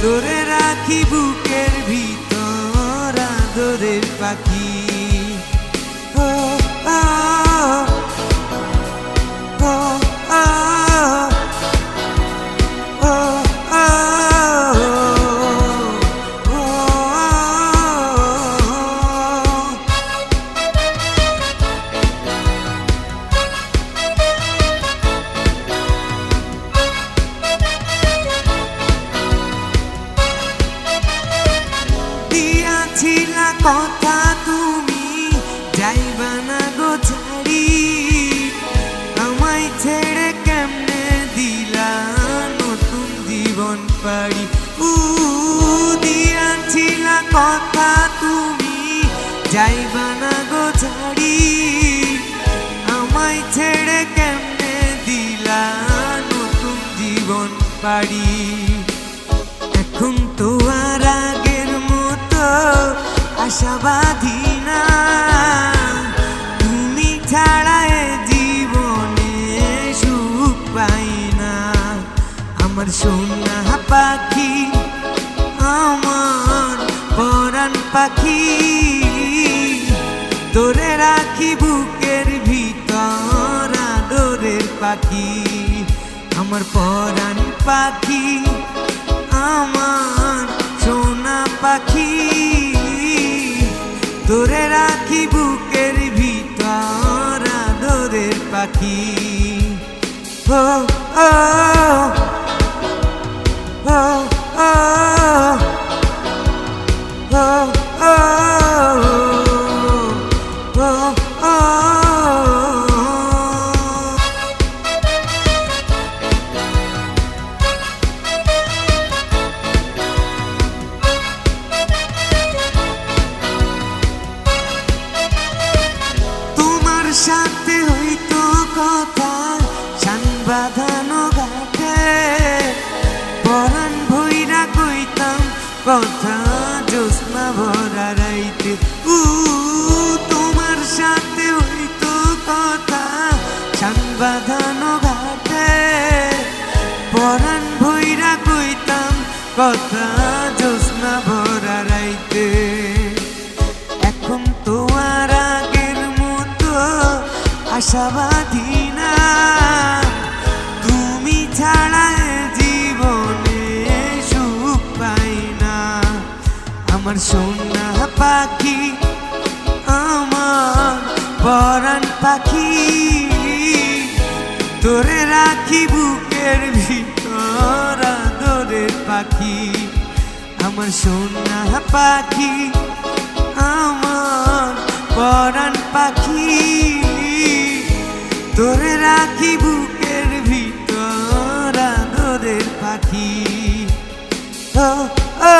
তোরে রাখি বুকের ভিতর আদরের পাখি। ও ও ও ও ও দিয়াছিলা কথা তুমি যাইবা না গো ছাড়ি, আমায় ছেড়ে কেমনে দিলা নতুন জীবন পাড়ি। দিয়াছিলা কথা তুমি যাইবা না গো ছাড়ি, আমায় ছেড়ে কেমনে দিলা নতুন জীবন পাড়ি। এখন তো আর আগের মতো আশাবাদী না, তুমি ছাড়া এ জীবনে সুখ পাই না। আমার সোনা পাখি, আমার পরাণ পাখি, তোরে রাখি বুকের ভিতর আদরের পাখি। আমার পরাণ পাখি, আমার সোনা পাখি, তোরে রাখি বুকের ভিতর আদরের পাখি। ও ও ও ও ও ও সাথে হইতো কথা শান বাঁধানো ঘাটে, পরাণ ভইরা কইতাম কথা জ্যোৎস্না ভরা রাইতে। তোমার সাথে হইতো কথা শান বাঁধানো ঘাটে, পরাণ ভইরা কইতাম কথা জ্যোৎস্না ভরা রাইতে। এখন তো আর আশাবাদী না, তুমি ছাড়া জীবনে সুখ পাই না। আমার সোনা পাখি, আমার পরাণ পাখি, তোরে রাখি বুকের ভিতর আদরের পাখি। আমার সোনা পাখি, আমার পরাণ পাখি, তোরে রাখি বুকের ভিতর আদরের পাখি। ও ও